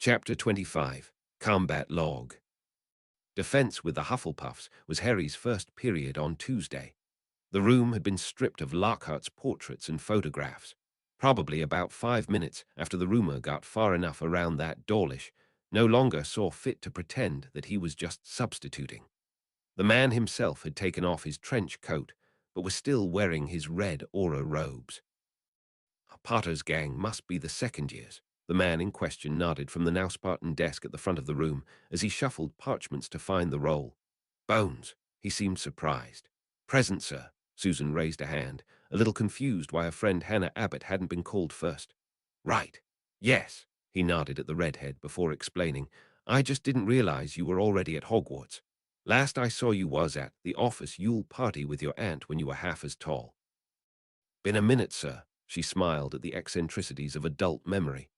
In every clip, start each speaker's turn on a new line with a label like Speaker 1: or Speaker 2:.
Speaker 1: Chapter 25, Combat Log. Defense with the Hufflepuffs was Harry's first period on Tuesday. The room had been stripped of Lockhart's portraits and photographs. Probably about 5 minutes after the rumor got far enough around that Dawlish no longer saw fit to pretend that he was just substituting. The man himself had taken off his trench coat, but was still wearing his red aura robes. Potter's gang must be the second years. The man in question nodded from the now Spartan desk at the front of the room as he shuffled parchments to find the roll. Bones. He seemed surprised. Present, sir. Susan raised a hand, a little confused why her friend Hannah Abbott hadn't been called first. Right. Yes. He nodded at the redhead before explaining. I just didn't realize you were already at Hogwarts. Last I saw you was at the office Yule party with your aunt when you were half as tall. Been a minute, sir. She smiled at the eccentricities of adult memory.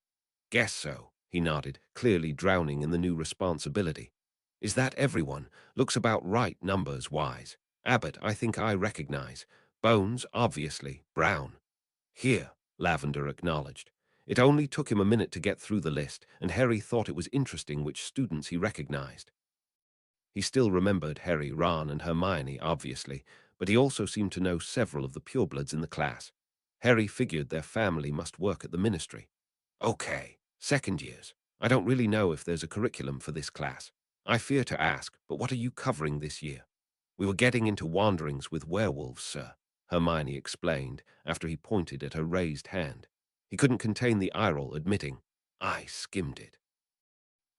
Speaker 1: Guess so, he nodded, clearly drowning in the new responsibility. Is that everyone? Looks about right numbers-wise. Abbott, I think I recognize. Bones, obviously. Brown. Here, Lavender acknowledged. It only took him a minute to get through the list, and Harry thought it was interesting which students he recognized. He still remembered Harry, Ron, and Hermione, obviously, but he also seemed to know several of the purebloods in the class. Harry figured their family must work at the ministry. Okay, second years. I don't really know if there's a curriculum for this class. I fear to ask, but what are you covering this year? We were getting into wanderings with werewolves, sir, Hermione explained after he pointed at her raised hand. He couldn't contain the eye roll, admitting, I skimmed it.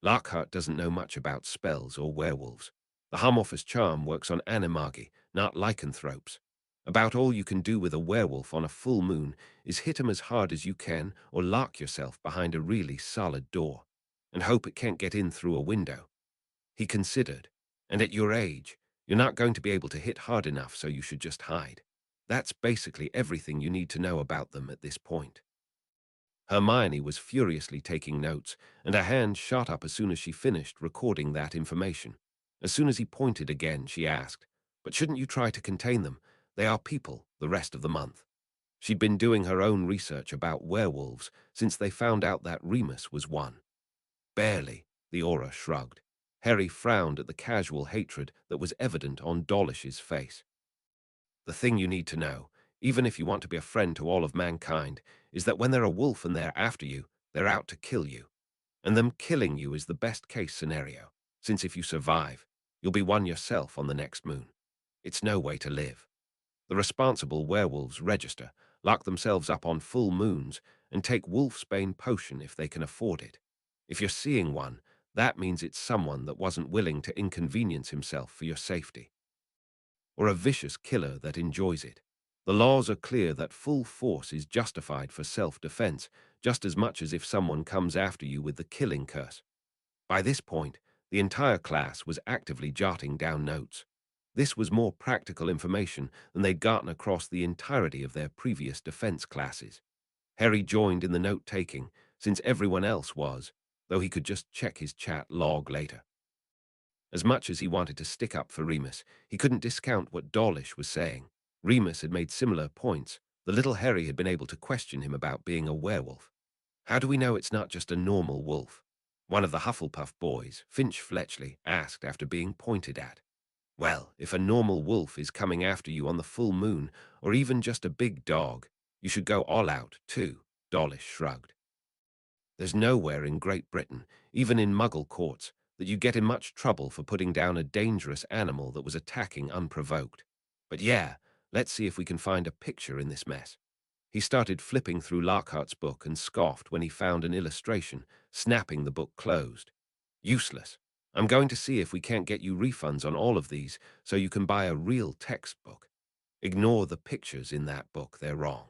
Speaker 1: Lockhart doesn't know much about spells or werewolves. The Home Office charm works on animagi, not lycanthropes. About all you can do with a werewolf on a full moon is hit him as hard as you can or lock yourself behind a really solid door and hope it can't get in through a window. He considered, and at your age, you're not going to be able to hit hard enough, so you should just hide. That's basically everything you need to know about them at this point. Hermione was furiously taking notes, and her hand shot up as soon as she finished recording that information. As soon as he pointed again, she asked, but shouldn't you try to contain them? They are people the rest of the month. She'd been doing her own research about werewolves since they found out that Remus was one. Barely, the aura shrugged. Harry frowned at the casual hatred that was evident on Dawlish's face. The thing you need to know, even if you want to be a friend to all of mankind, is that when they're a wolf and they're after you, they're out to kill you. And them killing you is the best-case scenario, since if you survive, you'll be one yourself on the next moon. It's no way to live. The responsible werewolves register, lock themselves up on full moons, and take wolfsbane potion if they can afford it. If you're seeing one, that means it's someone that wasn't willing to inconvenience himself for your safety. Or a vicious killer that enjoys it. The laws are clear that full force is justified for self-defense, just as much as if someone comes after you with the killing curse. By this point, the entire class was actively jotting down notes. This was more practical information than they'd gotten across the entirety of their previous defense classes. Harry joined in the note-taking, since everyone else was, though he could just check his chat log later. As much as he wanted to stick up for Remus, he couldn't discount what Dawlish was saying. Remus had made similar points. The little Harry had been able to question him about being a werewolf. How do we know it's not just a normal wolf? One of the Hufflepuff boys, Finch Fletchley, asked after being pointed at. Well, if a normal wolf is coming after you on the full moon, or even just a big dog, you should go all out, too, Dawlish shrugged. There's nowhere in Great Britain, even in Muggle courts, that you get in much trouble for putting down a dangerous animal that was attacking unprovoked. But yeah, let's see if we can find a picture in this mess. He started flipping through Lockhart's book and scoffed when he found an illustration, snapping the book closed. Useless. I'm going to see if we can't get you refunds on all of these so you can buy a real textbook. Ignore the pictures in that book, they're wrong.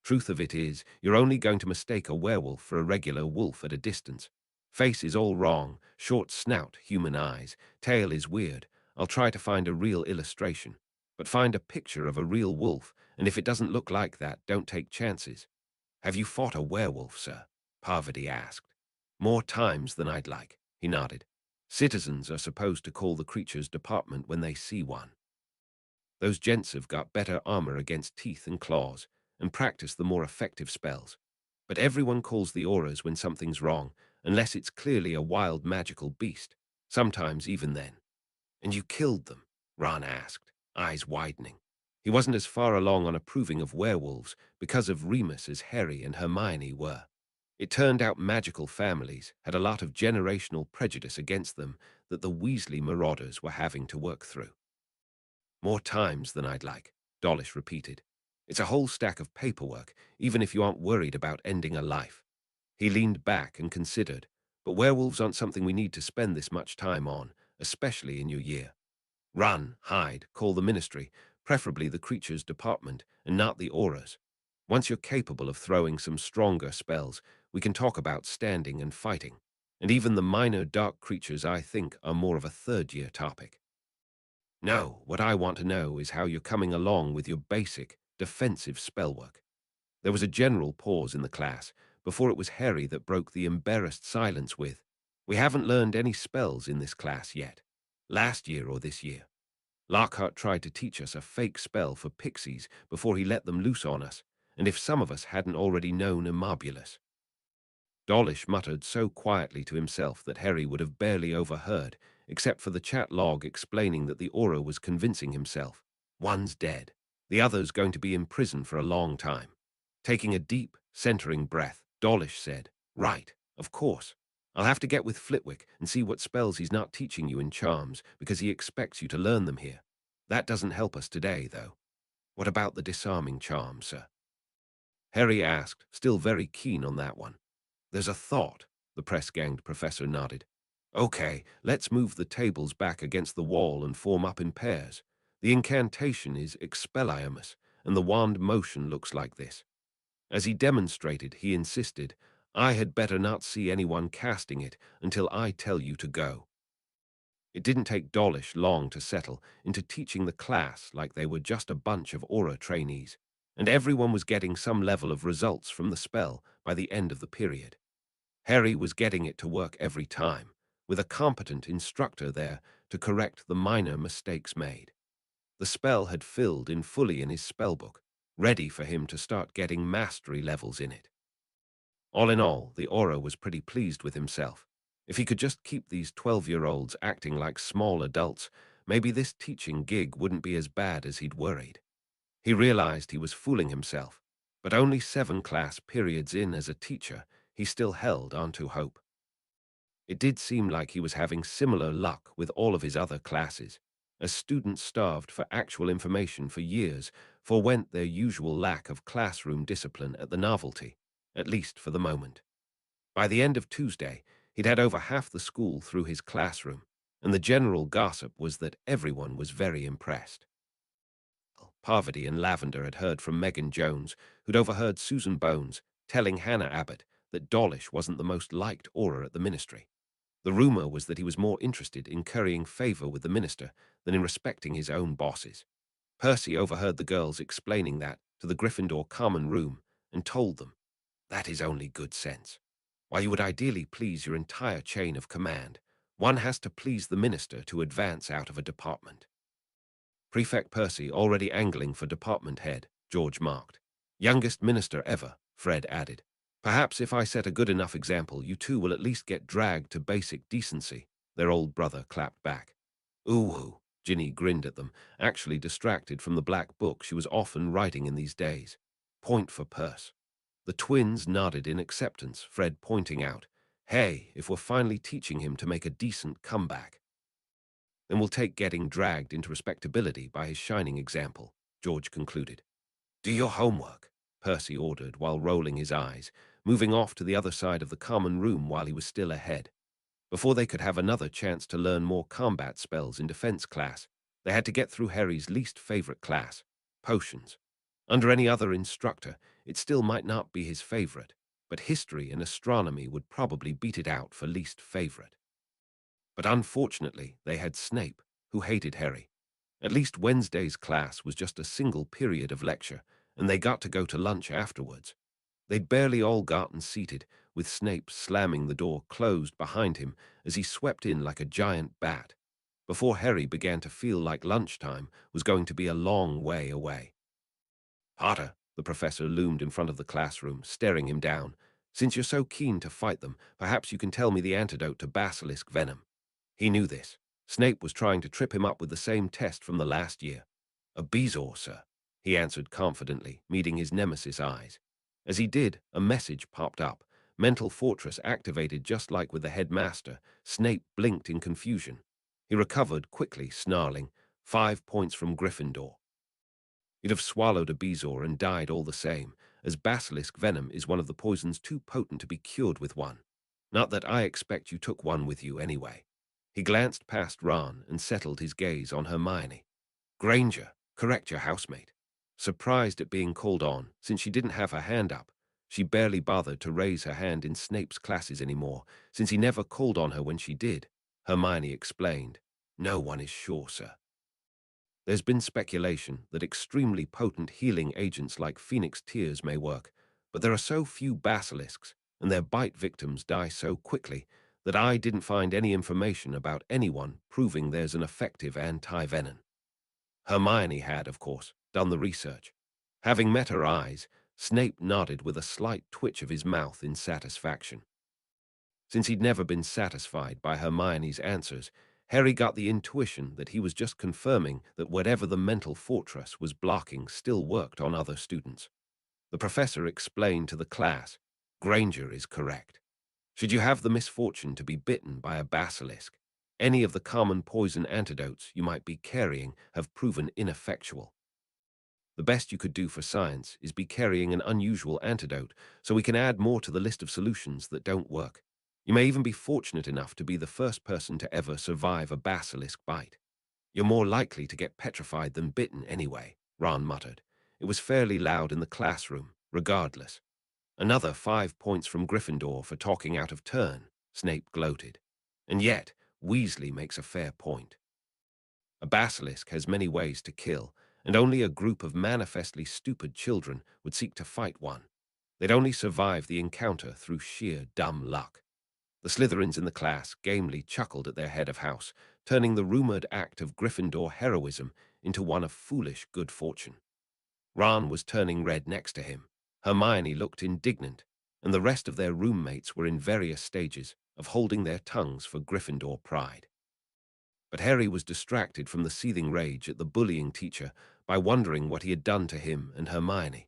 Speaker 1: Truth of it is, you're only going to mistake a werewolf for a regular wolf at a distance. Face is all wrong, short snout, human eyes, tail is weird. I'll try to find a real illustration. But find a picture of a real wolf, and if it doesn't look like that, don't take chances. Have you fought a werewolf, sir? Parvati asked. More times than I'd like, he nodded. Citizens are supposed to call the creature's department when they see one. Those gents have got better armor against teeth and claws, and practice the more effective spells. But everyone calls the auras when something's wrong, unless it's clearly a wild magical beast, sometimes even then. And you killed them? Ron asked, eyes widening. He wasn't as far along on approving of werewolves because of Remus as Harry and Hermione were. It turned out magical families had a lot of generational prejudice against them that the Weasley marauders were having to work through. More times than I'd like, Dawlish repeated. It's a whole stack of paperwork, even if you aren't worried about ending a life. He leaned back and considered, but werewolves aren't something we need to spend this much time on, especially in your year. Run, hide, call the ministry, preferably the creatures department, and not the auras. Once you're capable of throwing some stronger spells, we can talk about standing and fighting. And even the minor dark creatures, I think, are more of a third-year topic. No, what I want to know is how you're coming along with your basic, defensive spellwork. There was a general pause in the class before it was Harry that broke the embarrassed silence with, "We haven't learned any spells in this class yet. Last year or this year. Lockhart tried to teach us a fake spell for pixies before he let them loose on us, and if some of us hadn't already known Immobulus." Dawlish muttered so quietly to himself that Harry would have barely overheard, except for the chat log explaining that the aura was convincing himself. One's dead. The other's going to be in prison for a long time. Taking a deep, centering breath, Dawlish said, "Right, of course. I'll have to get with Flitwick and see what spells he's not teaching you in charms because he expects you to learn them here. That doesn't help us today, though. What about the disarming charm, sir?" Harry asked, still very keen on that one. "There's a thought," the press-ganged professor nodded. "Okay, let's move the tables back against the wall and form up in pairs. The incantation is Expelliarmus, and the wand motion looks like this." As he demonstrated, he insisted, "I had better not see anyone casting it until I tell you to go." It didn't take Dawlish long to settle into teaching the class like they were just a bunch of aura trainees, and everyone was getting some level of results from the spell by the end of the period. Harry was getting it to work every time, with a competent instructor there to correct the minor mistakes made. The spell had filled in fully in his spellbook, ready for him to start getting mastery levels in it. All in all, the aura was pretty pleased with himself. If he could just keep these 12-year-olds acting like small adults, maybe this teaching gig wouldn't be as bad as he'd worried. He realized he was fooling himself, but only 7 class periods in as a teacher, he still held onto hope. It did seem like he was having similar luck with all of his other classes, as students starved for actual information for years forewent their usual lack of classroom discipline at the novelty, at least for the moment. By the end of Tuesday, he'd had over half the school through his classroom, and the general gossip was that everyone was very impressed. Parvati and Lavender had heard from Megan Jones, who'd overheard Susan Bones telling Hannah Abbott that Dawlish wasn't the most liked aura at the ministry. The rumor was that he was more interested in currying favor with the minister than in respecting his own bosses. Percy overheard the girls explaining that to the Gryffindor common room and told them, "That is only good sense. While you would ideally please your entire chain of command, one has to please the minister to advance out of a department." Prefect Percy already angling for department head, George marked. "Youngest minister ever," Fred added. "Perhaps if I set a good enough example, you two will at least get dragged to basic decency," their old brother clapped back. "Ooh," Ginny grinned at them, actually distracted from the black book she was often writing in these days. "Point for Perce." The twins nodded in acceptance, Fred pointing out, "Hey, if we're finally teaching him to make a decent comeback." "Then we'll take getting dragged into respectability by his shining example," George concluded. "Do your homework," Percy ordered while rolling his eyes, moving off to the other side of the common room while he was still ahead. Before they could have another chance to learn more combat spells in defense class, they had to get through Harry's least favorite class, potions. Under any other instructor, it still might not be his favorite, but history and astronomy would probably beat it out for least favorite. But unfortunately, they had Snape, who hated Harry. At least Wednesday's class was just a single period of lecture, and they got to go to lunch afterwards. They'd barely all gotten seated, with Snape slamming the door closed behind him as he swept in like a giant bat, before Harry began to feel like lunchtime was going to be a long way away. "Potter," the professor loomed in front of the classroom, staring him down. Since you're so keen to fight them, perhaps you can tell me the antidote to basilisk venom. He knew this. Snape was trying to trip him up with the same test from the last year. A bezoar, sir, he answered confidently, meeting his nemesis' eyes. As he did, a message popped up. Mental Fortress activated just like with the headmaster. Snape blinked in confusion. He recovered quickly, snarling, 5 points from Gryffindor. You'd have swallowed a bezoar and died all the same, as basilisk venom is one of the poisons too potent to be cured with one. Not that I expect you took one with you anyway. He glanced past Ron and settled his gaze on Hermione. Granger, correct your housemate. Surprised at being called on, since she didn't have her hand up. She barely bothered to raise her hand in Snape's classes anymore, since he never called on her when she did. Hermione explained. No one is sure, sir. There's been speculation that extremely potent healing agents like Phoenix Tears may work, but there are so few basilisks, and their bite victims die so quickly, that I didn't find any information about anyone proving there's an effective anti-venom. Hermione had, of course, done the research. Having met her eyes, Snape nodded with a slight twitch of his mouth in satisfaction. Since he'd never been satisfied by Hermione's answers, Harry got the intuition that he was just confirming that whatever the mental fortress was blocking still worked on other students. The professor explained to the class, Granger is correct. Should you have the misfortune to be bitten by a basilisk, any of the common poison antidotes you might be carrying have proven ineffectual. The best you could do for science is be carrying an unusual antidote so we can add more to the list of solutions that don't work. You may even be fortunate enough to be the first person to ever survive a basilisk bite. You're more likely to get petrified than bitten anyway, Ron muttered. It was fairly loud in the classroom, regardless. Another 5 points from Gryffindor for talking out of turn, Snape gloated. And yet, Weasley makes a fair point. A basilisk has many ways to kill, and only a group of manifestly stupid children would seek to fight one. They'd only survive the encounter through sheer dumb luck. The Slytherins in the class gamely chuckled at their head of house, turning the rumored act of Gryffindor heroism into one of foolish good fortune. Ron was turning red next to him. Hermione looked indignant, and the rest of their roommates were in various stages of holding their tongues for Gryffindor pride. But Harry was distracted from the seething rage at the bullying teacher by wondering what he had done to him and Hermione.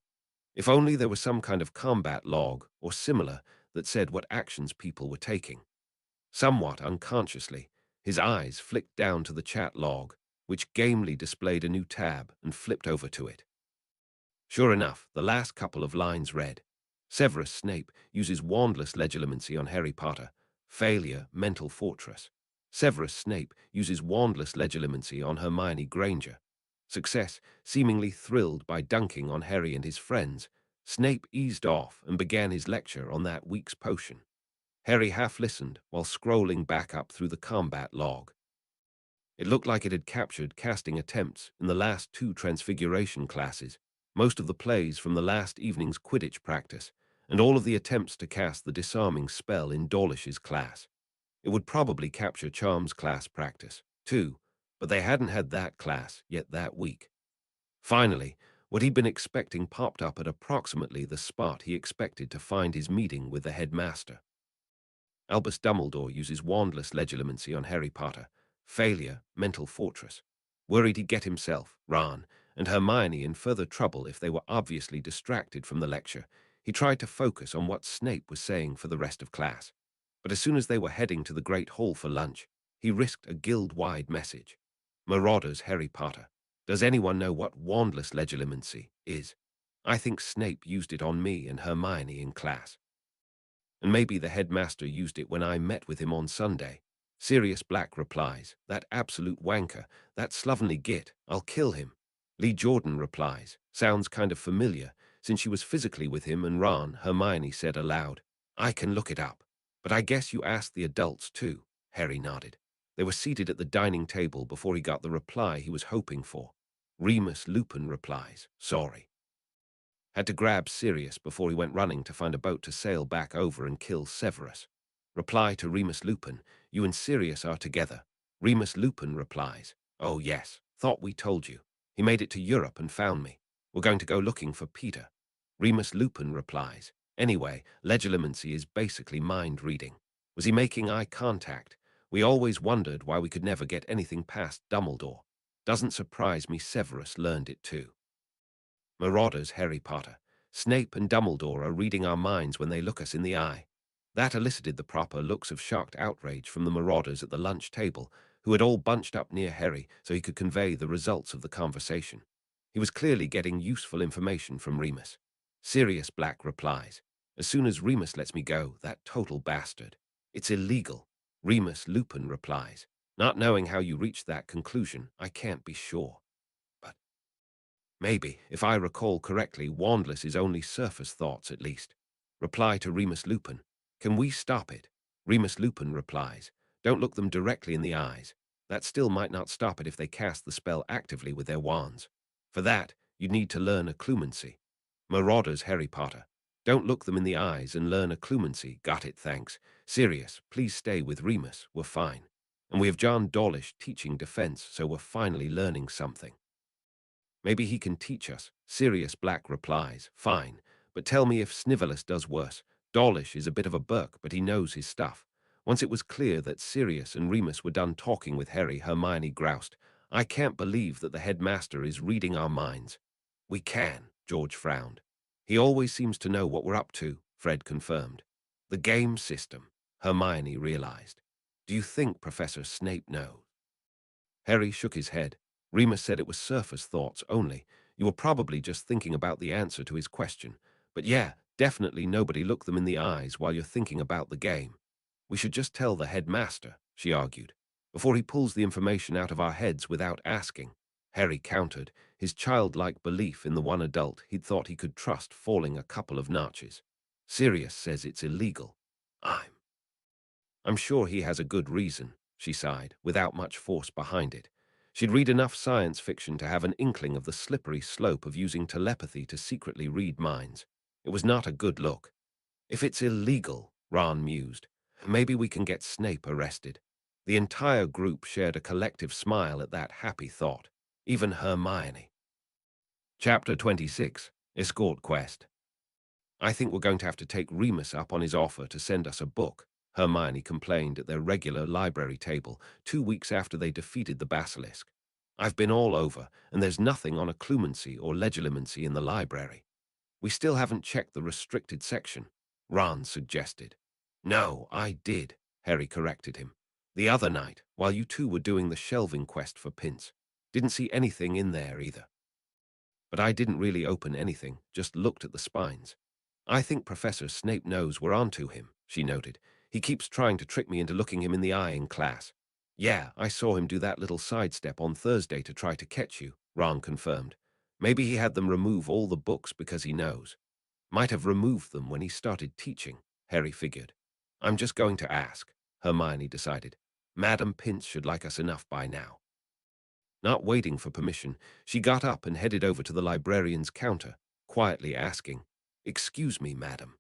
Speaker 1: If only there was some kind of combat log or similar that said what actions people were taking. Somewhat unconsciously, his eyes flicked down to the chat log, which gamely displayed a new tab, and flipped over to it. Sure enough, the last couple of lines read, Severus Snape uses wandless legilimency on Harry Potter. Failure, mental fortress. Severus Snape uses wandless legilimency on Hermione Granger. Success, seemingly thrilled by dunking on Harry and his friends, Snape eased off and began his lecture on that week's potion. Harry half listened while scrolling back up through the combat log. It looked like it had captured casting attempts in the last 2 transfiguration classes, most of the plays from the last evening's Quidditch practice, and all of the attempts to cast the disarming spell in Dawlish's class. It would probably capture Charm's class practice, too, but they hadn't had that class yet that week. Finally, what he'd been expecting popped up at approximately the spot he expected to find his meeting with the headmaster. Albus Dumbledore uses wandless legilimency on Harry Potter. Failure, mental fortress. Worried he'd get himself, Ron, and Hermione in further trouble if they were obviously distracted from the lecture, he tried to focus on what Snape was saying for the rest of class. But as soon as they were heading to the Great Hall for lunch, he risked a guild-wide message. Marauders Harry Potter. Does anyone know what wandless legilimency is? I think Snape used it on me and Hermione in class. And maybe the headmaster used it when I met with him on Sunday. Sirius Black replies, that absolute wanker, that slovenly git, I'll kill him. Lee Jordan replies, sounds kind of familiar, since she was physically with him and Ron. Hermione said aloud, I can look it up. But I guess you asked the adults too. Harry nodded. They were seated at the dining table before he got the reply he was hoping for. Remus Lupin replies, sorry. Had to grab Sirius before he went running to find a boat to sail back over and kill Severus. Reply to Remus Lupin, you and Sirius are together. Remus Lupin replies, oh yes, thought we told you. He made it to Europe and found me. We're going to go looking for Peter. Remus Lupin replies, Anyway, legilimency is basically mind reading. Was he making eye contact? We always wondered why we could never get anything past Dumbledore. Doesn't surprise me Severus learned it too. Marauders, Harry Potter. Snape and Dumbledore are reading our minds when they look us in the eye. That elicited the proper looks of shocked outrage from the marauders at the lunch table, who had all bunched up near Harry so he could convey the results of the conversation. He was clearly getting useful information from Remus. Sirius Black replies, "As soon as Remus lets me go, that total bastard. It's illegal." Remus Lupin replies, "Not knowing how you reached that conclusion, I can't be sure. But maybe, if I recall correctly, wandless is only surface thoughts at least." Reply to Remus Lupin, "Can we stop it?" Remus Lupin replies, "Don't look them directly in the eyes. That still might not stop it if they cast the spell actively with their wands. For that, you'd need to learn occlumency." Marauders, Harry Potter. Don't look them in the eyes and learn occlumency. Got it, thanks. Sirius, please stay with Remus. We're fine. And we have John Dawlish teaching defense, so we're finally learning something. Maybe he can teach us. Sirius Black replies, "Fine, but tell me if Snivelus does worse. Dawlish is a bit of a Burke, but he knows his stuff." Once it was clear that Sirius and Remus were done talking with Harry, Hermione groused, "I can't believe that the headmaster is reading our minds." "We can," George frowned. "He always seems to know what we're up to," Fred confirmed. "The game system," Hermione realized. "Do you think Professor Snape knows?" Harry shook his head. Remus said it was surface thoughts only. You were probably just thinking about the answer to his question. But yeah, definitely nobody look them in the eyes while you're thinking about the game. We should just tell the headmaster, she argued, before he pulls the information out of our heads without asking. Harry countered, his childlike belief in the one adult he'd thought he could trust falling a couple of notches. Sirius says it's illegal. I'm sure he has a good reason, she sighed, without much force behind it. She'd read enough science fiction to have an inkling of the slippery slope of using telepathy to secretly read minds. It was not a good look. If it's illegal, Ron mused, maybe we can get Snape arrested. The entire group shared a collective smile at that happy thought, even Hermione. Chapter 26, Escort Quest. "I think we're going to have to take Remus up on his offer to send us a book," Hermione complained at their regular library table 2 weeks after they defeated the basilisk. "I've been all over, and there's nothing on occlumency or legilimency in the library." "We still haven't checked the restricted section," Ron suggested. "No, I did," Harry corrected him. "The other night, while you two were doing the shelving quest for Pince. Didn't see anything in there either." "But I didn't really open anything, just looked at the spines." "I think Professor Snape knows we're onto him," she noted. "He keeps trying to trick me into looking him in the eye in class." "Yeah, I saw him do that little sidestep on Thursday to try to catch you," Ron confirmed. "Maybe he had them remove all the books because he knows." "Might have removed them when he started teaching," Harry figured. "I'm just going to ask," Hermione decided. "Madam Pince should like us enough by now." Not waiting for permission, she got up and headed over to the librarian's counter, quietly asking, "Excuse me, madam.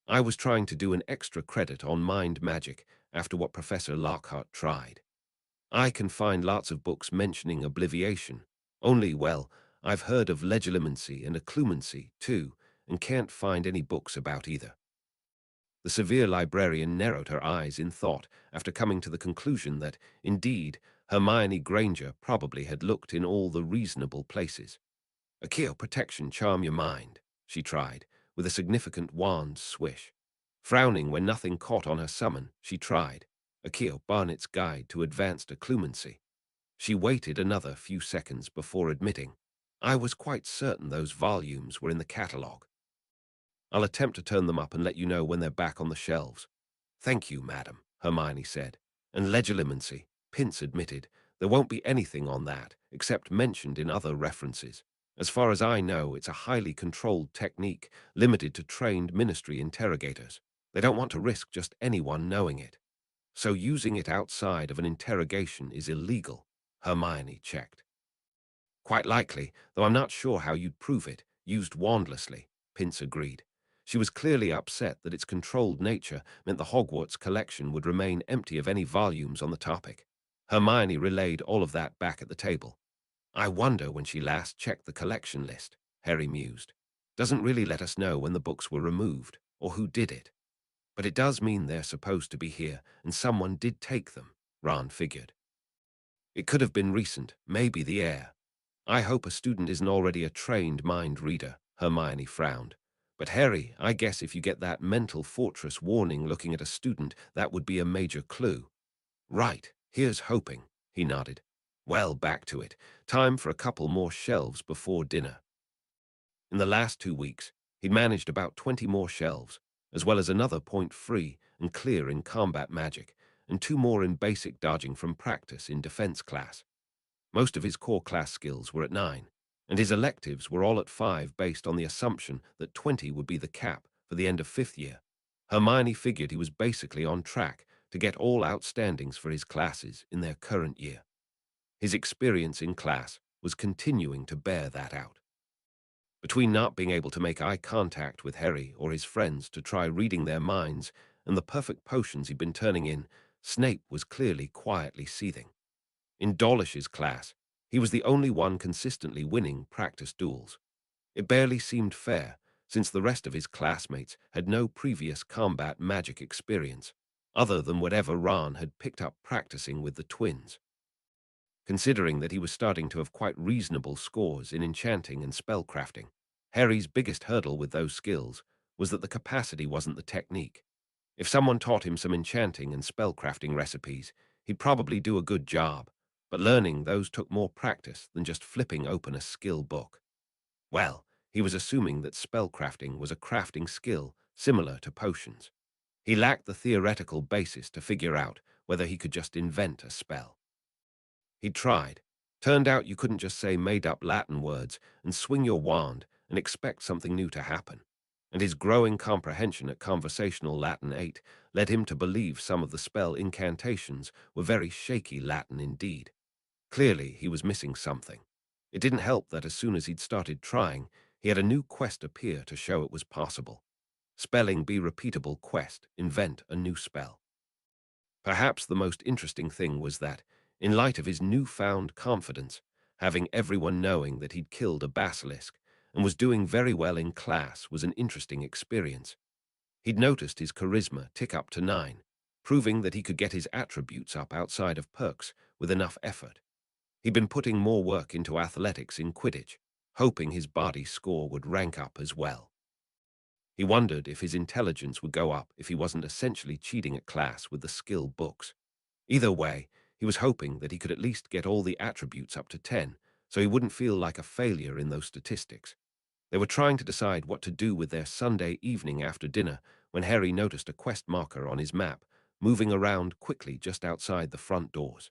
Speaker 1: I was trying to do an extra credit on mind magic after what Professor Lockhart tried. I can find lots of books mentioning obliviation. Only, well, I've heard of legilimency and occlumency, too, and can't find any books about either." The severe librarian narrowed her eyes in thought after coming to the conclusion that, indeed, Hermione Granger probably had looked in all the reasonable places. "Accio protection, charm your mind," she tried, with a significant wand swish. Frowning when nothing caught on her summon, she tried, "Accio Barnett's Guide to Advanced Occlumency." She waited another few seconds before admitting, "I was quite certain those volumes were in the catalogue. I'll attempt to turn them up and let you know when they're back on the shelves." "Thank you, madam," Hermione said. "And legilimency," Pince admitted. "There won't be anything on that, except mentioned in other references. As far as I know, it's a highly controlled technique, limited to trained ministry interrogators. They don't want to risk just anyone knowing it. So using it outside of an interrogation is illegal," Hermione checked. "Quite likely, though I'm not sure how you'd prove it, used wandlessly," Pince agreed. She was clearly upset that its controlled nature meant the Hogwarts collection would remain empty of any volumes on the topic. Hermione relayed all of that back at the table. "I wonder when she last checked the collection list," Harry mused. "Doesn't really let us know when the books were removed." or who did it. But it does mean they're supposed to be here, and someone did take them, Ron figured. It could have been recent, maybe the air. I hope a student isn't already a trained mind reader, Hermione frowned. But Harry, I guess if you get that mental fortress warning looking at a student, that would be a major clue. Right, here's hoping, he nodded. Well, back to it. Time for a couple more shelves before dinner. In the last 2 weeks, he'd managed about 20 more shelves, as well as another point free and clear in combat magic, and 2 more in basic dodging from practice in defense class. Most of his core class skills were at 9, and his electives were all at 5 based on the assumption that 20 would be the cap for the end of 5th year. Hermione figured he was basically on track to get all outstandings for his classes in their current year. His experience in class was continuing to bear that out. Between not being able to make eye contact with Harry or his friends to try reading their minds and the perfect potions he'd been turning in, Snape was clearly quietly seething. In Dawlish's class, he was the only one consistently winning practice duels. It barely seemed fair, since the rest of his classmates had no previous combat magic experience, other than whatever Ron had picked up practicing with the twins. Considering that he was starting to have quite reasonable scores in enchanting and spellcrafting, Harry's biggest hurdle with those skills was that the capacity wasn't the technique. If someone taught him some enchanting and spellcrafting recipes, he'd probably do a good job, but learning those took more practice than just flipping open a skill book. Well, he was assuming that spellcrafting was a crafting skill similar to potions. He lacked the theoretical basis to figure out whether he could just invent a spell. He tried. Turned out you couldn't just say made-up Latin words and swing your wand and expect something new to happen. And his growing comprehension at conversational Latin 8 led him to believe some of the spell incantations were very shaky Latin indeed. Clearly, he was missing something. It didn't help that as soon as he'd started trying, he had a new quest appear to show it was possible. Spelling Be Repeatable quest, invent a new spell. Perhaps the most interesting thing was that, in light of his newfound confidence, having everyone knowing that he'd killed a basilisk and was doing very well in class was an interesting experience. He'd noticed his charisma tick up to 9, proving that he could get his attributes up outside of perks with enough effort. He'd been putting more work into athletics in Quidditch, hoping his body score would rank up as well. He wondered if his intelligence would go up if he wasn't essentially cheating at class with the skill books. Either way, he was hoping that he could at least get all the attributes up to 10, so he wouldn't feel like a failure in those statistics. They were trying to decide what to do with their Sunday evening after dinner when Harry noticed a quest marker on his map, moving around quickly just outside the front doors.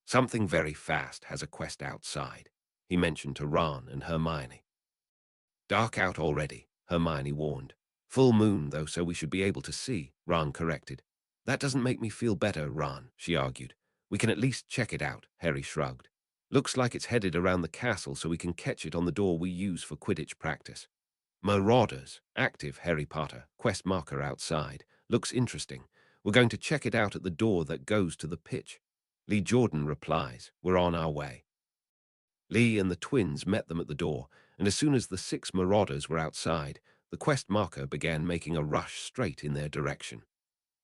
Speaker 1: Something very fast has a quest outside, he mentioned to Ron and Hermione. Dark out already, Hermione warned. Full moon, though, so we should be able to see, Ron corrected. That doesn't make me feel better, Ron, she argued. We can at least check it out, Harry shrugged. Looks like it's headed around the castle so we can catch it on the door we use for Quidditch practice. Marauders, active, Harry Potter, quest marker outside. Looks interesting. We're going to check it out at the door that goes to the pitch. Lee Jordan replies, we're on our way. Lee and the twins met them at the door, and as soon as the 6 marauders were outside, the quest marker began making a rush straight in their direction.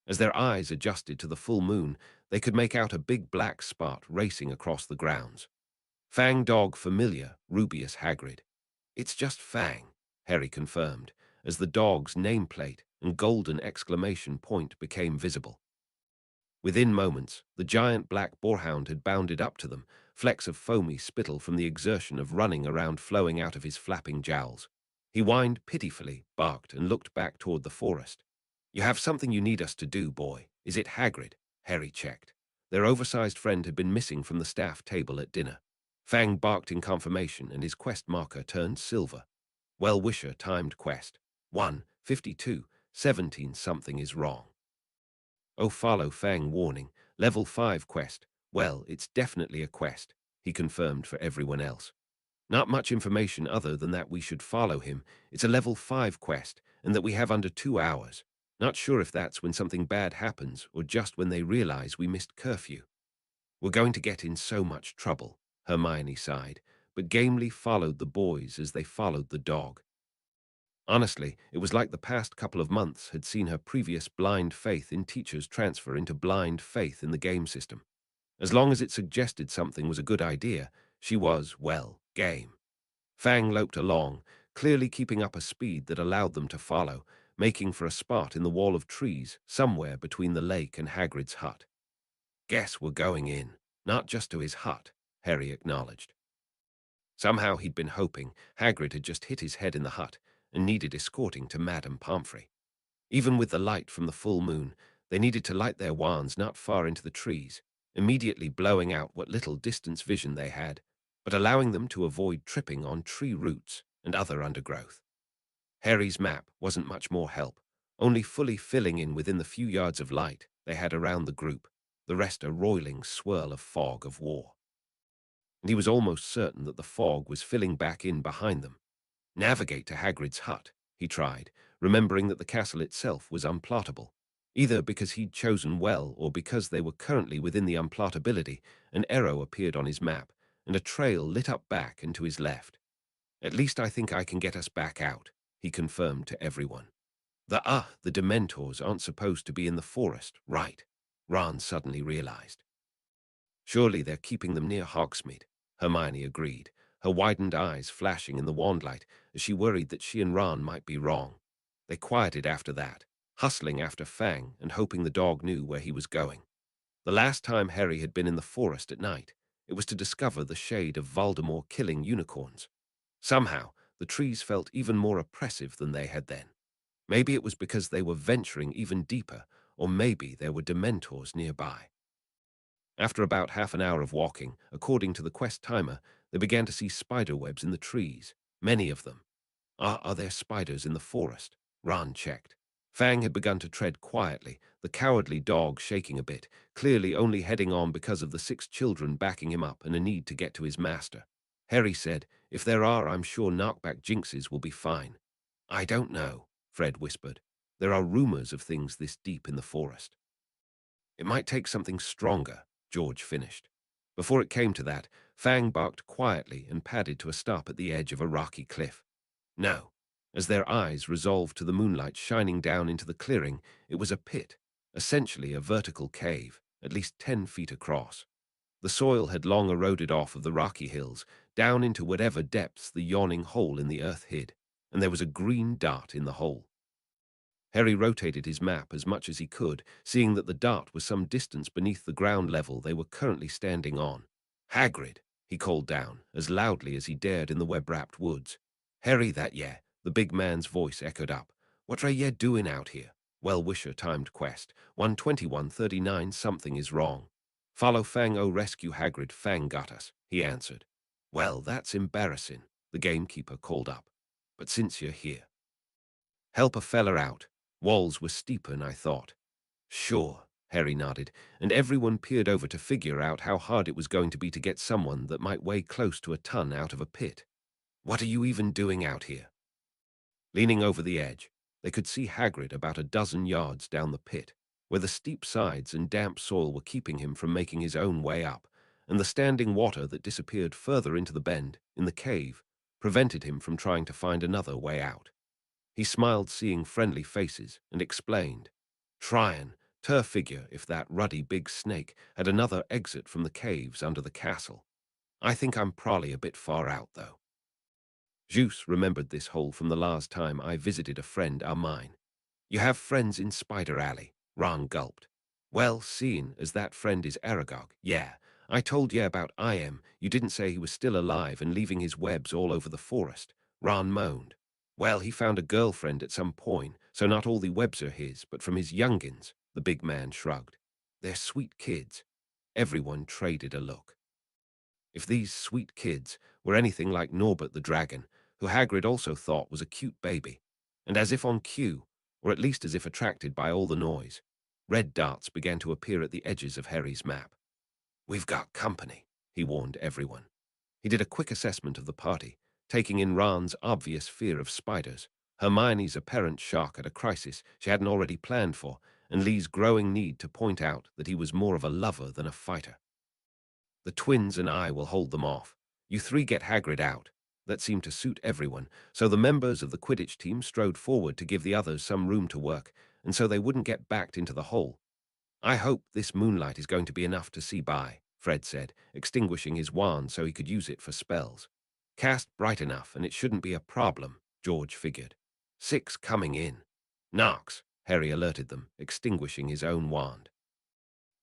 Speaker 1: As their eyes adjusted to the full moon, they could make out a big black spot racing across the grounds. Fang Dog Familiar, Rubius Hagrid. It's just Fang, Harry confirmed, as the dog's nameplate and golden exclamation point became visible. Within moments, the giant black boarhound had bounded up to them, flecks of foamy spittle from the exertion of running around flowing out of his flapping jowls. He whined pitifully, barked, and looked back toward the forest. You have something you need us to do, boy. Is it Hagrid? Harry checked. Their oversized friend had been missing from the staff table at dinner. Fang barked in confirmation, and his quest marker turned silver. Well-wisher timed quest. 1:52, 17 something is wrong. Oh, follow Fang warning. Level 5 quest. Well, it's definitely a quest, he confirmed for everyone else. Not much information other than that we should follow him. It's a level 5 quest, and that we have under 2 hours. Not sure if that's when something bad happens or just when they realize we missed curfew. We're going to get in so much trouble, Hermione sighed, but gamely followed the boys as they followed the dog. Honestly, it was like the past couple of months had seen her previous blind faith in teachers transfer into blind faith in the game system. As long as it suggested something was a good idea, she was, well, game. Fang loped along, clearly keeping up a speed that allowed them to follow, making for a spot in the wall of trees somewhere between the lake and Hagrid's hut. Guess we're going in, not just to his hut, Harry acknowledged. Somehow he'd been hoping Hagrid had just hit his head in the hut and needed escorting to Madame Pomfrey. Even with the light from the full moon, they needed to light their wands not far into the trees, immediately blowing out what little distance vision they had, but allowing them to avoid tripping on tree roots and other undergrowth. Harry's map wasn't much more help, only fully filling in within the few yards of light they had around the group, the rest a roiling swirl of fog of war. And he was almost certain that the fog was filling back in behind them. Navigate to Hagrid's hut, he tried, remembering that the castle itself was unplottable. Either because he'd chosen well or because they were currently within the unplottability, an arrow appeared on his map, and a trail lit up back and to his left. At least I think I can get us back out, he confirmed to everyone. The Dementors aren't supposed to be in the forest, right? Ron suddenly realized. Surely they're keeping them near Hogsmeade, Hermione agreed, her widened eyes flashing in the wandlight as she worried that she and Ron might be wrong. They quieted after that, hustling after Fang and hoping the dog knew where he was going. The last time Harry had been in the forest at night, it was to discover the shade of Voldemort killing unicorns. Somehow, the trees felt even more oppressive than they had then. Maybe it was because they were venturing even deeper, or maybe there were Dementors nearby. After about half an hour of walking, according to the quest timer, they began to see spider webs in the trees, many of them. Are there spiders in the forest? Ron checked. Fang had begun to tread quietly, the cowardly dog shaking a bit, clearly only heading on because of the 6 children backing him up and a need to get to his master. Harry said, if there are, I'm sure knockback jinxes will be fine. I don't know, Fred whispered. There are rumors of things this deep in the forest. It might take something stronger, George finished. Before it came to that, Fang barked quietly and padded to a stop at the edge of a rocky cliff. No. As their eyes resolved to the moonlight shining down into the clearing, it was a pit, essentially a vertical cave, at least 10 feet across. The soil had long eroded off of the rocky hills, down into whatever depths the yawning hole in the earth hid, and there was a green dot in the hole. Harry rotated his map as much as he could, seeing that the dot was some distance beneath the ground level they were currently standing on. Hagrid, he called down, as loudly as he dared in the web-wrapped woods. Harry, that ye, the big man's voice echoed up. What are ye doing out here? Well-wisher timed quest. 12139 something is wrong. Follow Fang O rescue Hagrid, Fang got us, he answered. Well, that's embarrassing, the gamekeeper called up. But since you're here, help a fella out. Walls were steeper than I thought. Sure, Harry nodded, and everyone peered over to figure out how hard it was going to be to get someone that might weigh close to a ton out of a pit. What are you even doing out here? Leaning over the edge, they could see Hagrid about a dozen yards down the pit, where the steep sides and damp soil were keeping him from making his own way up, and the standing water that disappeared further into the bend, in the cave, prevented him from trying to find another way out. He smiled, seeing friendly faces, and explained, Tryin', ter figure if that ruddy big snake had another exit from the caves under the castle. I think I'm probably a bit far out, though. Juice remembered this hole from the last time I visited a friend of mine. You have friends in Spider Alley, Ron gulped. Well, seeing as that friend is Aragog, yeah. I told ye about you didn't say he was still alive and leaving his webs all over the forest, Ron moaned. Well, he found a girlfriend at some point, so not all the webs are his, but from his youngins, the big man shrugged. They're sweet kids. Everyone traded a look. If these sweet kids were anything like Norbert the dragon, who Hagrid also thought was a cute baby, and as if on cue, or at least as if attracted by all the noise, red dots began to appear at the edges of Harry's map. We've got company, he warned everyone. He did a quick assessment of the party, taking in Ron's obvious fear of spiders, Hermione's apparent shock at a crisis she hadn't already planned for, and Lee's growing need to point out that he was more of a lover than a fighter. The twins and I will hold them off. You 3 get Hagrid out. That seemed to suit everyone, so the members of the Quidditch team strode forward to give the others some room to work, and so they wouldn't get backed into the hole. "I hope this moonlight is going to be enough to see by," Fred said, extinguishing his wand so he could use it for spells. "Cast bright enough, and it shouldn't be a problem," George figured. "6 coming in." "Narks," Harry alerted them, extinguishing his own wand.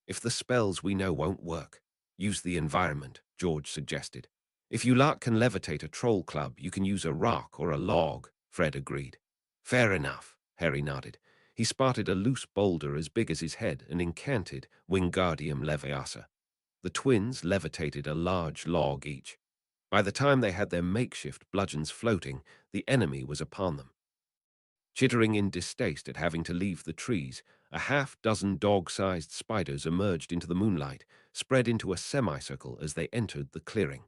Speaker 1: "If the spells we know won't work, use the environment," George suggested. "If you lot can levitate a troll club, you can use a rock or a log," Fred agreed. "Fair enough," Harry nodded. He spotted a loose boulder as big as his head and incanted Wingardium Leviosa. The twins levitated a large log each. By the time they had their makeshift bludgeons floating, the enemy was upon them. Chittering in distaste at having to leave the trees, a half-dozen dog-sized spiders emerged into the moonlight, spread into a semicircle as they entered the clearing.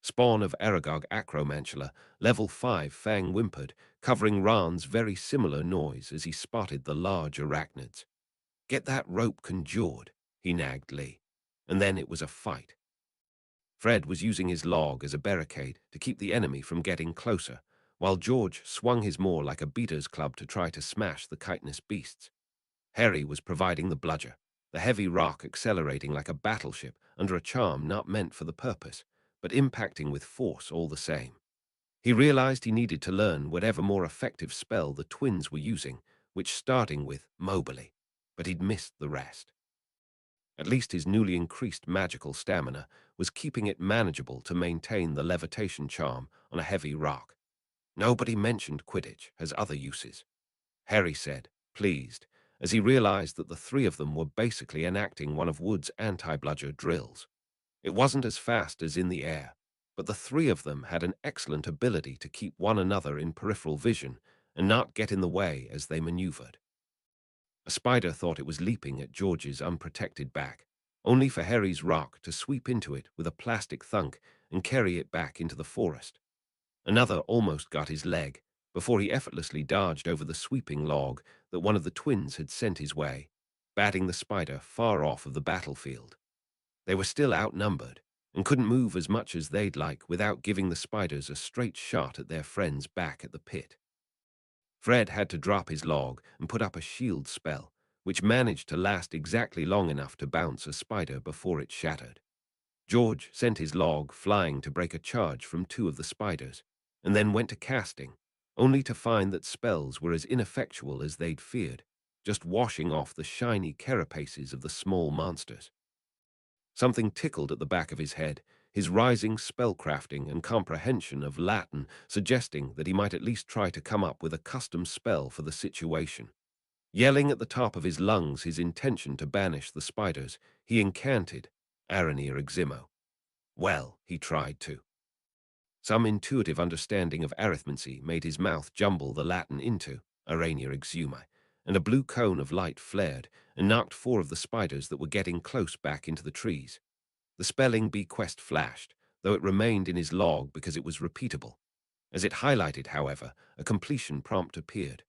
Speaker 1: Spawn of Aragog Acromantula, level 5 Fang whimpered, covering Ran's very similar noise as he spotted the large arachnids. "Get that rope conjured," he nagged Lee. And then it was a fight. Fred was using his log as a barricade to keep the enemy from getting closer, while George swung his maul like a beater's club to try to smash the chitinous beasts. Harry was providing the bludger, the heavy rock accelerating like a battleship under a charm not meant for the purpose, but impacting with force all the same. He realized he needed to learn whatever more effective spell the twins were using, which starting with mobily, but he'd missed the rest. At least his newly increased magical stamina was keeping it manageable to maintain the levitation charm on a heavy rock. Nobody mentioned Quidditch as other uses, Harry said, pleased, as he realized that the three of them were basically enacting one of Wood's anti-bludger drills. It wasn't as fast as in the air, but the three of them had an excellent ability to keep one another in peripheral vision and not get in the way as they maneuvered. A spider thought it was leaping at George's unprotected back, only for Harry's rock to sweep into it with a plastic thunk and carry it back into the forest. Another almost got his leg, before he effortlessly dodged over the sweeping log that one of the twins had sent his way, batting the spider far off of the battlefield. They were still outnumbered, and couldn't move as much as they'd like without giving the spiders a straight shot at their friends back at the pit. Fred had to drop his log and put up a shield spell, which managed to last exactly long enough to bounce a spider before it shattered. George sent his log flying to break a charge from two of the spiders, and then went to casting, only to find that spells were as ineffectual as they'd feared, just washing off the shiny carapaces of the small monsters. Something tickled at the back of his head, his rising spellcrafting and comprehension of Latin suggesting that he might at least try to come up with a custom spell for the situation. Yelling at the top of his lungs his intention to banish the spiders, he incanted Aranir Eximo. Well, he tried to. Some intuitive understanding of arithmancy made his mouth jumble the Latin into Aranir Exumi, and a blue cone of light flared and knocked four of the spiders that were getting close back into the trees. The spelling bee quest flashed, though it remained in his log because it was repeatable. As it highlighted, however, a completion prompt appeared.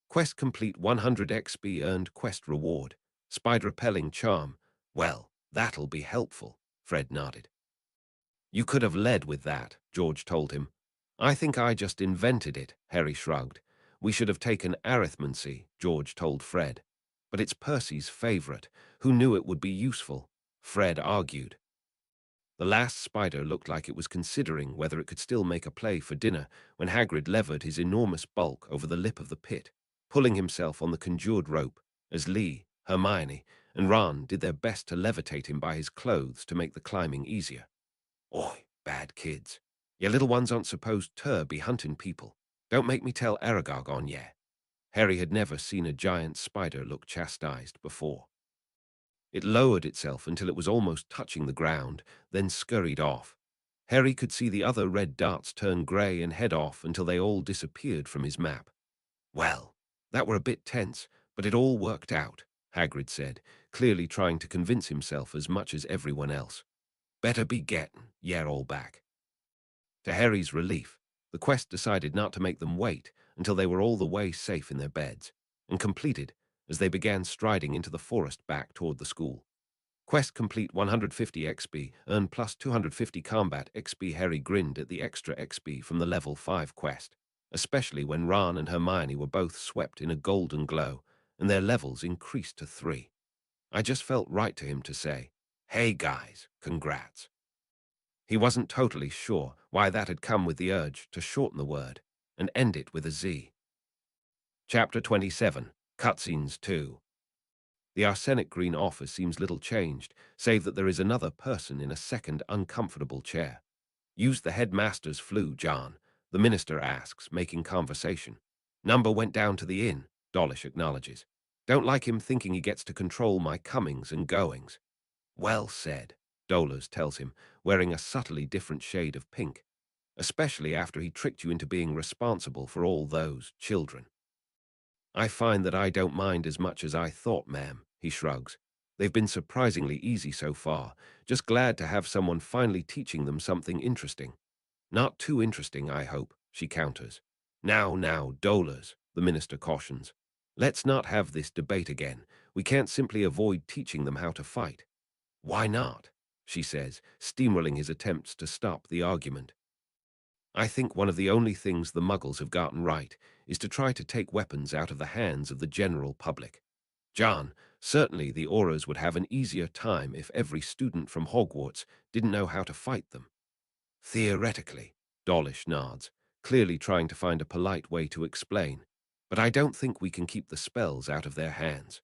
Speaker 1: Quest complete 100 XP earned quest reward. Spider repelling charm. Well, that'll be helpful, Fred nodded. You could have led with that, George told him. I think I just invented it, Harry shrugged. We should have taken arithmancy, George told Fred. But it's Percy's favorite. Who knew it would be useful? Fred argued. The last spider looked like it was considering whether it could still make a play for dinner when Hagrid levered his enormous bulk over the lip of the pit, pulling himself on the conjured rope, as Lee, Hermione, and Ron did their best to levitate him by his clothes to make the climbing easier. Oi, bad kids. Your little ones aren't supposed to be hunting people. Don't make me tell Aragog on ye. Harry had never seen a giant spider look chastised before. It lowered itself until it was almost touching the ground, then scurried off. Harry could see the other red darts turn grey and head off until they all disappeared from his map. Well, that were a bit tense, but it all worked out, Hagrid said, clearly trying to convince himself as much as everyone else. Better be getting, ye all back. To Harry's relief, the quest decided not to make them wait until they were all the way safe in their beds, and completed as they began striding into the forest back toward the school. Quest complete 150 XP, earn plus 250 combat XP. Harry grinned at the extra XP from the level 5 quest, especially when Ron and Hermione were both swept in a golden glow, and their levels increased to 3. I just felt right to him to say, "Hey guys, congrats." He wasn't totally sure why that had come with the urge to shorten the word and end it with a Z. Chapter 27, Cutscenes 2. The arsenic green office seems little changed, save that there is another person in a second uncomfortable chair. "Use the headmaster's flu, John," the minister asks, making conversation. "Number went down to the inn," Dawlish acknowledges. "Don't like him thinking he gets to control my comings and goings." "Well said," Dolores tells him, wearing a subtly different shade of pink, "especially after he tricked you into being responsible for all those children." "I find that I don't mind as much as I thought, ma'am," he shrugs. "They've been surprisingly easy so far. Just glad to have someone finally teaching them something interesting." "Not too interesting, I hope," she counters. Now, Dolores," the minister cautions. "Let's not have this debate again. We can't simply avoid teaching them how to fight." "Why not?" she says, steamrolling his attempts to stop the argument. "I think one of the only things the Muggles have gotten right is to try to take weapons out of the hands of the general public. John, certainly the Aurors would have an easier time if every student from Hogwarts didn't know how to fight them." "Theoretically," Dawlish nods, clearly trying to find a polite way to explain, "but I don't think we can keep the spells out of their hands.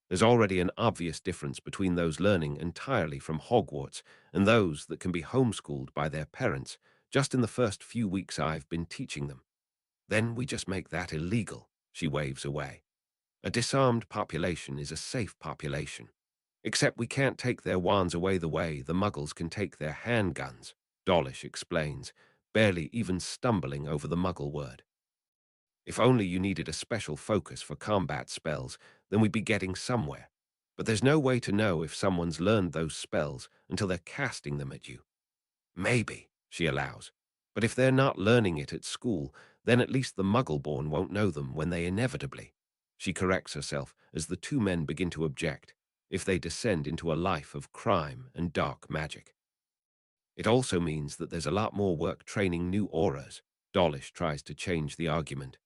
Speaker 1: There's already an obvious difference between those learning entirely from Hogwarts and those that can be homeschooled by their parents just in the first few weeks I've been teaching them. Then we just make that illegal," she waves away. "A disarmed population is a safe population. Except we can't take their wands away the way the Muggles can take their handguns," Dawlish explains, barely even stumbling over the Muggle word. "If only you needed a special focus for combat spells, then we'd be getting somewhere. But there's no way to know if someone's learned those spells until they're casting them at you." "Maybe," she allows. "But if they're not learning it at school, then at least the Muggle-born won't know them when they inevitably—" She corrects herself as the two men begin to object, "if they descend into a life of crime and dark magic. It also means that there's a lot more work training new auras." Dawlish tries to change the argument.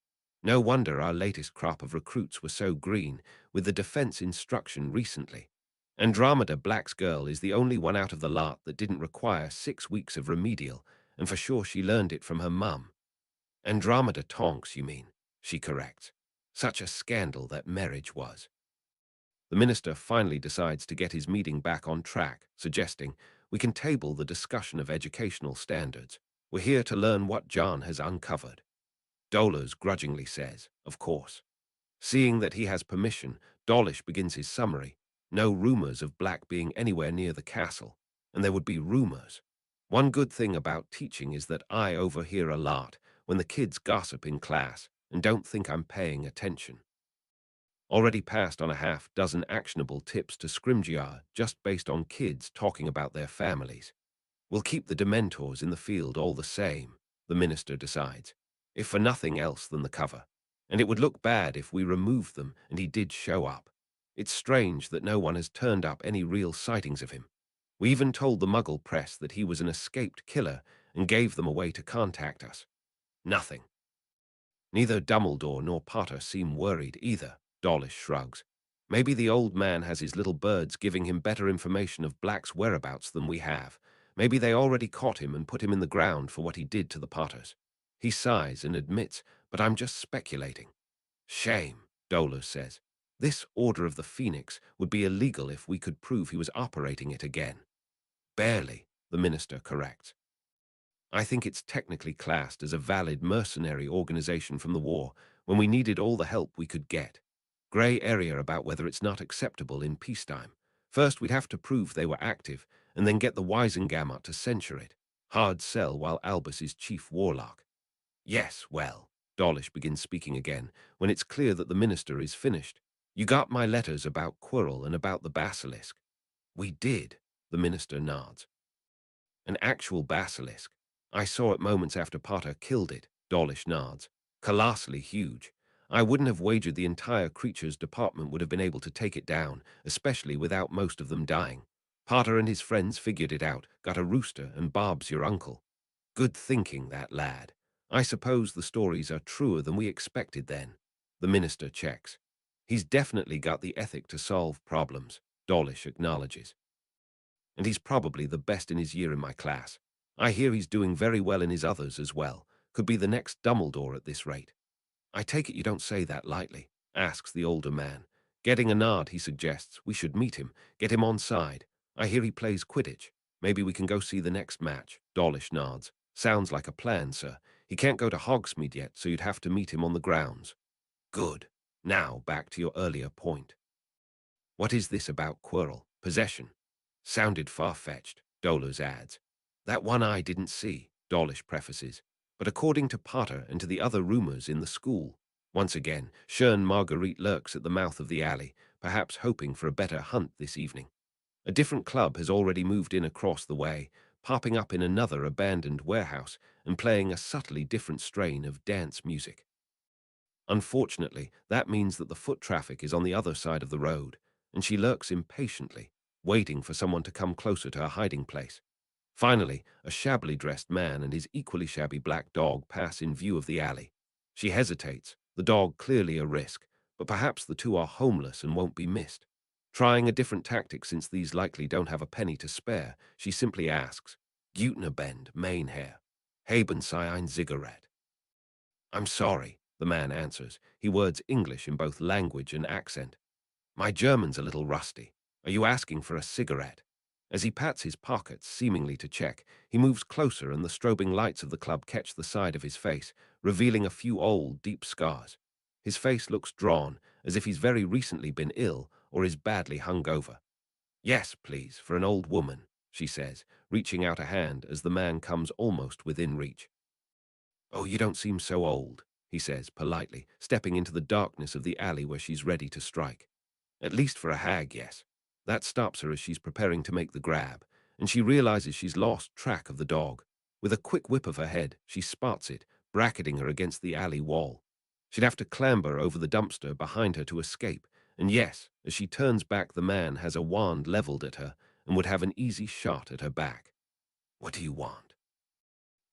Speaker 1: "No wonder our latest crop of recruits were so green with the defense instruction recently. Andromeda Black's girl is the only one out of the lot that didn't require 6 weeks of remedial, and for sure she learned it from her mum." "Andromeda Tonks, you mean," she corrects. "Such a scandal that marriage was." The minister finally decides to get his meeting back on track, suggesting, "We can table the discussion of educational standards. We're here to learn what John has uncovered." Dolores grudgingly says, "Of course." Seeing that he has permission, Dawlish begins his summary. No rumors of Black being anywhere near the castle, and there would be rumors. "One good thing about teaching is that I overhear a lot when the kids gossip in class and don't think I'm paying attention. Already passed on a half-dozen actionable tips to Scrimgeour just based on kids talking about their families. We'll keep the Dementors in the field all the same," the minister decides, "if for nothing else than the cover. And it would look bad if we removed them and he did show up. It's strange that no one has turned up any real sightings of him. We even told the Muggle press that he was an escaped killer and gave them a way to contact us. Nothing. Neither Dumbledore nor Potter seem worried either," Dawlish shrugs. "Maybe the old man has his little birds giving him better information of Black's whereabouts than we have. Maybe they already caught him and put him in the ground for what he did to the Potters." He sighs and admits, "But I'm just speculating." "Shame," Dolores says. "This Order of the Phoenix would be illegal if we could prove he was operating it again." "Barely," the minister corrects. "I think it's technically classed as a valid mercenary organization from the war when we needed all the help we could get. Gray area about whether it's not acceptable in peacetime. First we'd have to prove they were active, and then get the Wisengamot to censure it. Hard sell while Albus is chief warlock." "Yes, well," Dawlish begins speaking again, when it's clear that the minister is finished. "You got my letters about Quirrell and about the basilisk." "We did," the minister nods. "An actual basilisk. I saw it moments after Potter killed it," Dawlish nods. "Colossally huge. I wouldn't have wagered the entire creatures department would have been able to take it down, especially without most of them dying. Potter and his friends figured it out, got a rooster, and Bob's your uncle. Good thinking, that lad. I suppose the stories are truer than we expected then. The minister checks. He's definitely got the ethic to solve problems, Dawlish acknowledges. And he's probably the best in his year in my class. I hear he's doing very well in his others as well. Could be the next Dumbledore at this rate. I take it you don't say that lightly, asks the older man. Getting a nod, he suggests. We should meet him, get him on side. I hear he plays Quidditch. Maybe we can go see the next match. Dawlish nods. Sounds like a plan, sir. He can't go to Hogsmeade yet, so you'd have to meet him on the grounds. Good. Now, back to your earlier point. What is this about Quirrell? Possession? Sounded far-fetched, Dolus adds. That one I didn't see, Dawlish prefaces. But according to Potter and to the other rumors in the school, once again, Shern Marguerite lurks at the mouth of the alley, perhaps hoping for a better hunt this evening. A different club has already moved in across the way, popping up in another abandoned warehouse and playing a subtly different strain of dance music. Unfortunately, that means that the foot traffic is on the other side of the road, and she lurks impatiently, waiting for someone to come closer to her hiding place. Finally, a shabbily dressed man and his equally shabby black dog pass in view of the alley. She hesitates, the dog clearly a risk, but perhaps the two are homeless and won't be missed. Trying a different tactic since these likely don't have a penny to spare, she simply asks, Bend, Mainhair, Haben Sie ein Zigarette? I'm sorry, the man answers. He words English in both language and accent. My German's a little rusty. Are you asking for a cigarette? As he pats his pockets, seemingly to check, he moves closer and the strobing lights of the club catch the side of his face, revealing a few old, deep scars. His face looks drawn, as if he's very recently been ill or is badly hungover. Yes, please, for an old woman, she says, reaching out a hand as the man comes almost within reach. Oh, you don't seem so old, he says politely, stepping into the darkness of the alley where she's ready to strike. At least for a hag, yes. That stops her as she's preparing to make the grab, and she realizes she's lost track of the dog. With a quick whip of her head, she spots it, bracketing her against the alley wall. She'd have to clamber over the dumpster behind her to escape, and yes, as she turns back, the man has a wand leveled at her and would have an easy shot at her back. What do you want?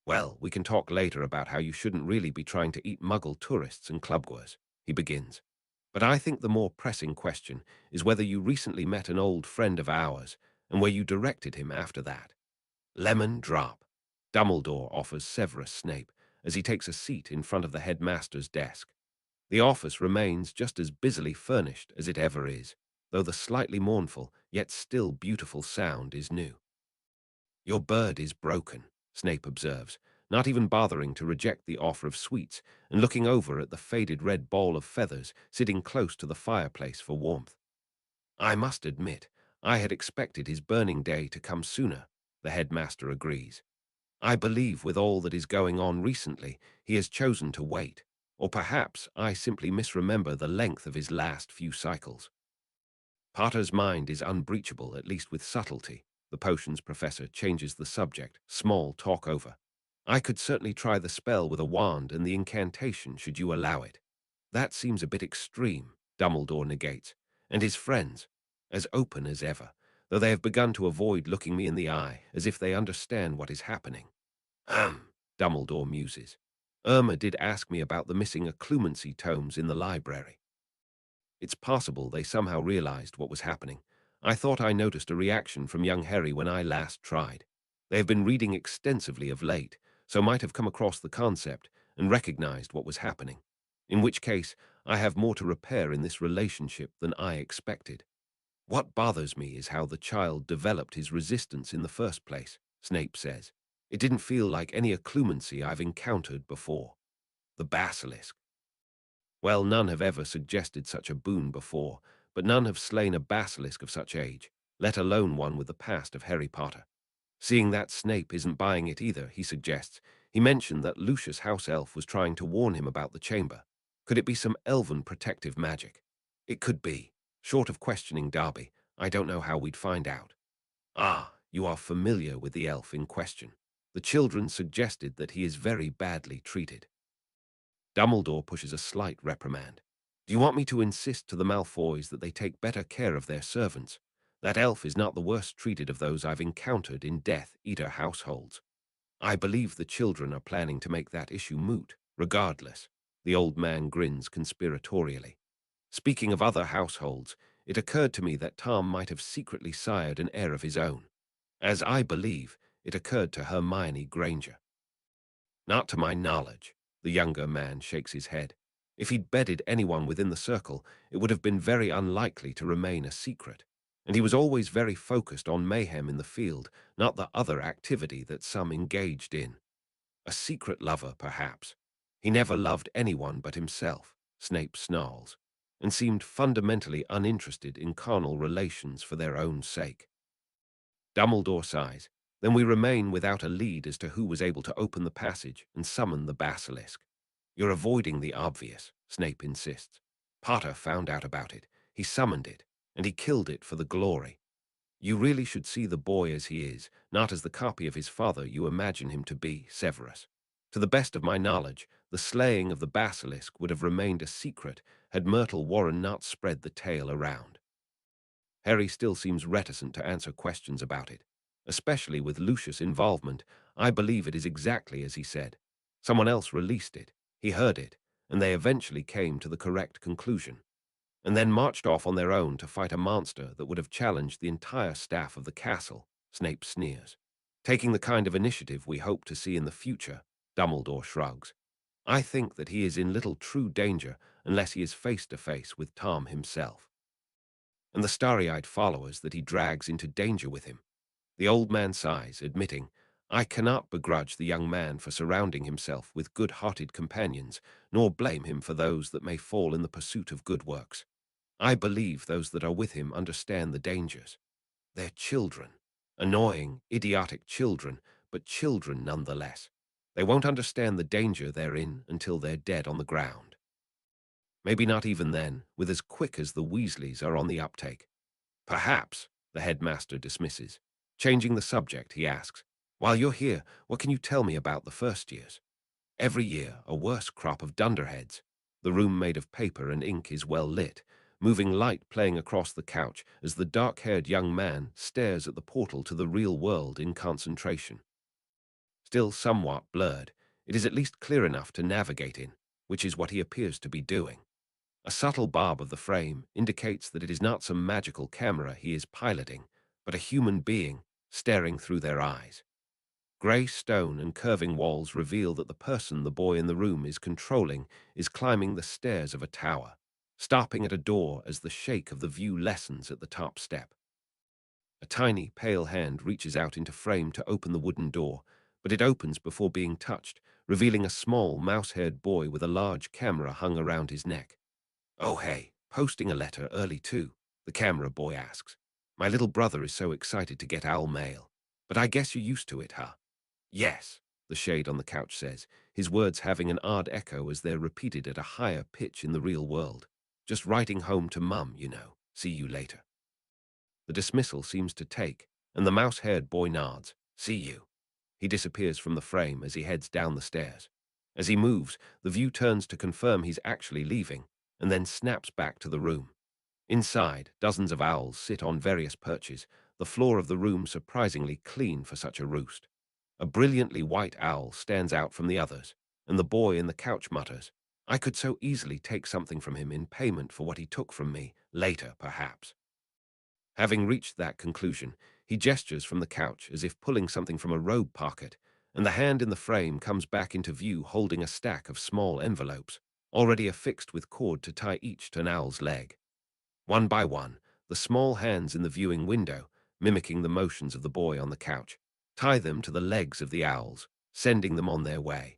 Speaker 1: Well, we can talk later about how you shouldn't really be trying to eat muggle tourists and clubgoers, he begins. But I think the more pressing question is whether you recently met an old friend of ours and where you directed him after that. Lemon drop. Dumbledore offers Severus Snape as he takes a seat in front of the headmaster's desk. The office remains just as busily furnished as it ever is, though the slightly mournful, yet still beautiful sound is new. Your bird is broken, Snape observes, not even bothering to reject the offer of sweets and looking over at the faded red ball of feathers sitting close to the fireplace for warmth. I must admit, I had expected his burning day to come sooner, the headmaster agrees. I believe with all that is going on recently, he has chosen to wait, or perhaps I simply misremember the length of his last few cycles. Potter's mind is unbreachable, at least with subtlety. The potions professor changes the subject, small talk over. I could certainly try the spell with a wand and the incantation should you allow it. That seems a bit extreme, Dumbledore negates, and his friends, as open as ever, though they have begun to avoid looking me in the eye as if they understand what is happening. Dumbledore muses. Irma did ask me about the missing occlumency tomes in the library. It's possible they somehow realized what was happening. I thought I noticed a reaction from young Harry when I last tried. They have been reading extensively of late, so might have come across the concept and recognized what was happening. In which case, I have more to repair in this relationship than I expected. What bothers me is how the child developed his resistance in the first place, Snape says. It didn't feel like any occlumency I've encountered before. The basilisk. Well, none have ever suggested such a boon before, but none have slain a basilisk of such age, let alone one with the past of Harry Potter. Seeing that Snape isn't buying it either, he suggests. He mentioned that Lucius House Elf was trying to warn him about the chamber. Could it be some elven protective magic? It could be. Short of questioning Darby, I don't know how we'd find out. Ah, you are familiar with the elf in question. The children suggested that he is very badly treated. Dumbledore pushes a slight reprimand. Do you want me to insist to the Malfoys that they take better care of their servants? That elf is not the worst treated of those I've encountered in Death Eater households. I believe the children are planning to make that issue moot, regardless. The old man grins conspiratorially. Speaking of other households, it occurred to me that Tom might have secretly sired an heir of his own. As I believe, it occurred to Hermione Granger. Not to my knowledge. The younger man shakes his head. If he'd bedded anyone within the circle, it would have been very unlikely to remain a secret. And he was always very focused on mayhem in the field, not the other activity that some engaged in. A secret lover, perhaps. He never loved anyone but himself, Snape snarls, and seemed fundamentally uninterested in carnal relations for their own sake. Dumbledore sighs. Then we remain without a lead as to who was able to open the passage and summon the basilisk. You're avoiding the obvious, Snape insists. Potter found out about it. He summoned it, and he killed it for the glory. You really should see the boy as he is, not as the copy of his father you imagine him to be, Severus. To the best of my knowledge, the slaying of the basilisk would have remained a secret had Myrtle Warren not spread the tale around. Harry still seems reticent to answer questions about it. Especially with Lucius' involvement, I believe it is exactly as he said. Someone else released it, he heard it, and they eventually came to the correct conclusion, and then marched off on their own to fight a monster that would have challenged the entire staff of the castle, Snape sneers. Taking the kind of initiative we hope to see in the future, Dumbledore shrugs. I think that he is in little true danger unless he is face to face with Tom himself, and the starry-eyed followers that he drags into danger with him. The old man sighs, admitting, I cannot begrudge the young man for surrounding himself with good-hearted companions, nor blame him for those that may fall in the pursuit of good works. I believe those that are with him understand the dangers. They're children. Annoying, idiotic children, but children nonetheless. They won't understand the danger they're in until they're dead on the ground. Maybe not even then, with as quick as the Weasleys are on the uptake. Perhaps, the headmaster dismisses. Changing the subject, he asks, while you're here, what can you tell me about the first years? Every year, a worse crop of dunderheads. The room made of paper and ink is well lit, moving light playing across the couch as the dark-haired young man stares at the portal to the real world in concentration. Still somewhat blurred, it is at least clear enough to navigate in, which is what he appears to be doing. A subtle bob of the frame indicates that it is not some magical camera he is piloting, but a human being staring through their eyes. Grey stone and curving walls reveal that the person the boy in the room is controlling is climbing the stairs of a tower, stopping at a door as the shake of the view lessens at the top step. A tiny, pale hand reaches out into frame to open the wooden door, but it opens before being touched, revealing a small, mouse-haired boy with a large camera hung around his neck. Oh hey, posting a letter early too, the camera boy asks. My little brother is so excited to get owl mail. But I guess you're used to it, huh? Yes, the shade on the couch says, his words having an odd echo as they're repeated at a higher pitch in the real world. Just writing home to Mum, you know. See you later. The dismissal seems to take, and the mouse-haired boy nods. See you. He disappears from the frame as he heads down the stairs. As he moves, the view turns to confirm he's actually leaving, and then snaps back to the room. Inside, dozens of owls sit on various perches, the floor of the room surprisingly clean for such a roost. A brilliantly white owl stands out from the others, and the boy in the couch mutters, I could so easily take something from him in payment for what he took from me, later, perhaps. Having reached that conclusion, he gestures from the couch as if pulling something from a robe pocket, and the hand in the frame comes back into view holding a stack of small envelopes, already affixed with cord to tie each to an owl's leg. One by one, the small hands in the viewing window, mimicking the motions of the boy on the couch, tie them to the legs of the owls, sending them on their way.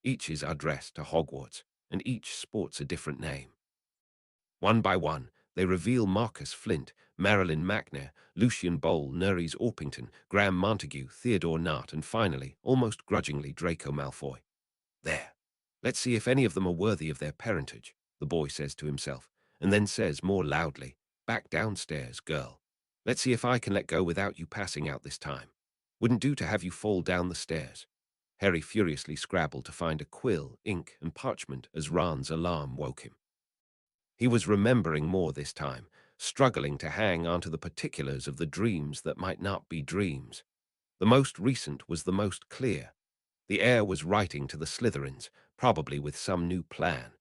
Speaker 1: Each is addressed to Hogwarts, and each sports a different name. One by one, they reveal Marcus Flint, Marilyn McNair, Lucian Bowl, Nerys Orpington, Graham Montague, Theodore Nart, and finally, almost grudgingly, Draco Malfoy. There. Let's see if any of them are worthy of their parentage, the boy says to himself, and then says more loudly, back downstairs, girl. Let's see if I can let go without you passing out this time. Wouldn't do to have you fall down the stairs. Harry furiously scrabbled to find a quill, ink, and parchment as Ran's alarm woke him. He was remembering more this time, struggling to hang onto the particulars of the dreams that might not be dreams. The most recent was the most clear. The heir was writing to the Slytherins, probably with some new plan.